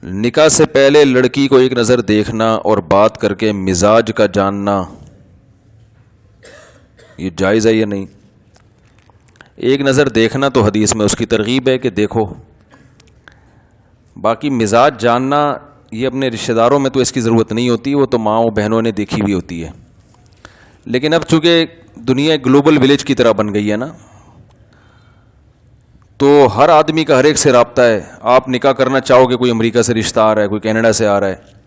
نکاح سے پہلے لڑکی کو ایک نظر دیکھنا اور بات کر کے مزاج کا جاننا یہ جائز ہے یا نہیں؟ ایک نظر دیکھنا تو حدیث میں اس کی ترغیب ہے کہ دیکھو، باقی مزاج جاننا یہ اپنے رشتہ داروں میں تو اس کی ضرورت نہیں ہوتی، وہ تو ماں و بہنوں نے دیکھی ہوئی ہوتی ہے. لیکن اب چونکہ دنیا گلوبل ولیج کی طرح بن گئی ہے نا، تو ہر آدمی کا ہر ایک سے رابطہ ہے. آپ نکاح کرنا چاہو گے، کوئی امریکہ سے رشتہ آ رہا ہے، کوئی کینیڈا سے آ رہا ہے،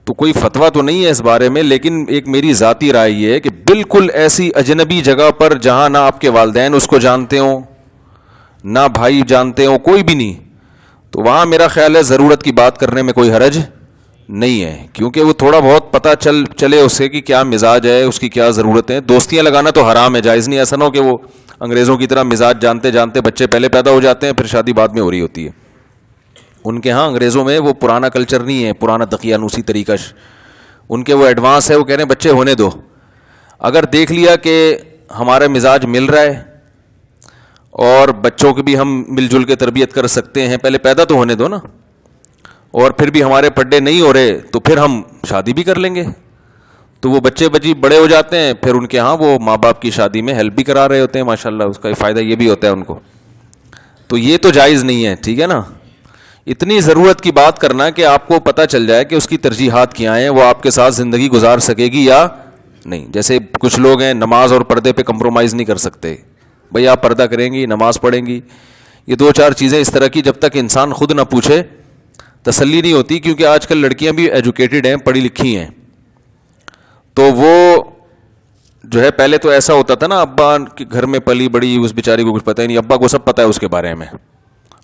تو کوئی فتویٰ تو نہیں ہے اس بارے میں، لیکن ایک میری ذاتی رائے یہ ہے کہ بالکل ایسی اجنبی جگہ پر جہاں نہ آپ کے والدین اس کو جانتے ہوں، نہ بھائی جانتے ہوں، کوئی بھی نہیں، تو وہاں میرا خیال ہے ضرورت کی بات کرنے میں کوئی حرج نہیں ہے، کیونکہ وہ تھوڑا بہت پتہ چلے اس سے کہ کیا مزاج ہے، اس کی کیا ضرورت ہے. دوستیاں لگانا تو حرام ہے، جائز نہیں. ایسا نہ ہو کہ وہ انگریزوں کی طرح مزاج جانتے جانتے بچے پہلے پیدا ہو جاتے ہیں، پھر شادی بعد میں ہو رہی ہوتی ہے. ان کے ہاں انگریزوں میں وہ پرانا کلچر نہیں ہے، پرانا دقیانوسی طریقہ، ان کے وہ ایڈوانس ہے، وہ کہہ رہے ہیں بچے ہونے دو. اگر دیکھ لیا کہ ہمارا مزاج مل رہا ہے اور بچوں کی بھی ہم مل جل کے تربیت کر سکتے ہیں، پہلے پیدا تو ہونے دو نا، اور پھر بھی ہمارے پڈے نہیں ہو رہے تو پھر ہم شادی بھی کر لیں گے. تو وہ بچے بڑے ہو جاتے ہیں، پھر ان کے ہاں وہ ماں باپ کی شادی میں ہیلپ بھی کرا رہے ہوتے ہیں، ماشاءاللہ اس کا فائدہ یہ بھی ہوتا ہے ان کو. تو یہ تو جائز نہیں ہے، ٹھیک ہے نا. اتنی ضرورت کی بات کرنا کہ آپ کو پتہ چل جائے کہ اس کی ترجیحات کیا ہیں، وہ آپ کے ساتھ زندگی گزار سکے گی یا نہیں. جیسے کچھ لوگ ہیں نماز اور پردے پہ کمپرومائز نہیں کر سکتے، بھئی آپ پردہ کریں گی، نماز پڑھیں گی، یہ دو چار چیزیں اس طرح کی جب تک انسان خود نہ پوچھے تسلی نہیں ہوتی. کیونکہ آج کل لڑکیاں بھی ایجوکیٹڈ ہیں، پڑھی لکھی ہیں، تو وہ جو ہے پہلے تو ایسا ہوتا تھا نا، ابا کے گھر میں پلی بڑی، اس بیچاری کو کچھ پتہ ہی نہیں، ابا کو سب پتہ ہے اس کے بارے میں،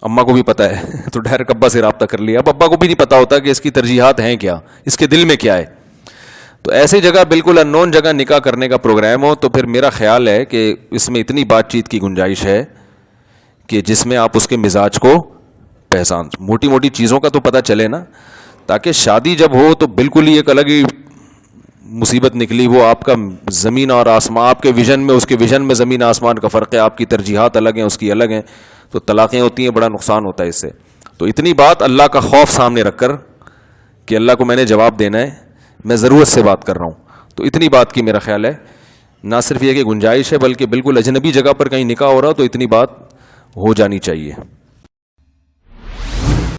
اماں کو بھی پتہ ہے تو ڈائریکٹ ابا سے رابطہ کر لیا. اب ابا کو بھی نہیں پتہ ہوتا کہ اس کی ترجیحات ہیں کیا، اس کے دل میں کیا ہے. تو ایسی جگہ بالکل ان نون جگہ نکاح کرنے کا پروگرام ہو تو پھر میرا خیال ہے کہ اس میں اتنی بات چیت کی گنجائش ہے کہ جس میں آپ اس کے مزاج کو پہچان، موٹی موٹی چیزوں کا تو پتہ چلے نا، تاکہ شادی جب ہو تو بالکل ہی ایک الگ ہی مصیبت نکلی. وہ آپ کا زمین اور آسمان، آپ کے ویژن میں اس کے ویژن میں زمین آسمان کا فرق ہے، آپ کی ترجیحات الگ ہیں، اس کی الگ ہیں، تو طلاقیں ہوتی ہیں، بڑا نقصان ہوتا ہے اس سے. تو اتنی بات اللہ کا خوف سامنے رکھ کر کہ اللہ کو میں نے جواب دینا ہے، میں ضرورت سے بات کر رہا ہوں، تو اتنی بات کی میرا خیال ہے نہ صرف یہ کہ گنجائش ہے، بلکہ بالکل اجنبی جگہ پر کہیں نکاح ہو رہا ہو تو اتنی بات ہو جانی چاہیے.